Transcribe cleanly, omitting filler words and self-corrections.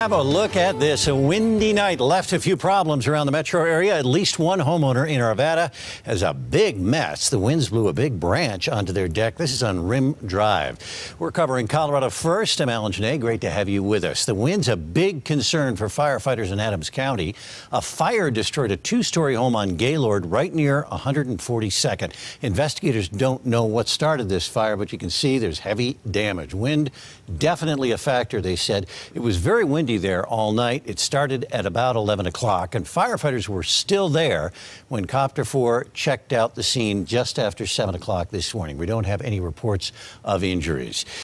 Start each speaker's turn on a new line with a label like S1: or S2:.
S1: Have a look at this. A windy night left a few problems around the metro area. At least one homeowner in Arvada has a big mess. The winds blew a big branch onto their deck. This is on Rim Drive. We're covering Colorado first. I'm Alan Janae. Great to have you with us. The wind's a big concern for firefighters in Adams County. A fire destroyed a two-story home on Gaylord right near 142nd. Investigators don't know what started this fire, but you can see there's heavy damage. Wind definitely a factor, they said. It was very windy there all night. It started at about 11 o'clock, and firefighters were still there when Copter 4 checked out the scene just after 7 o'clock this morning. We don't have any reports of injuries.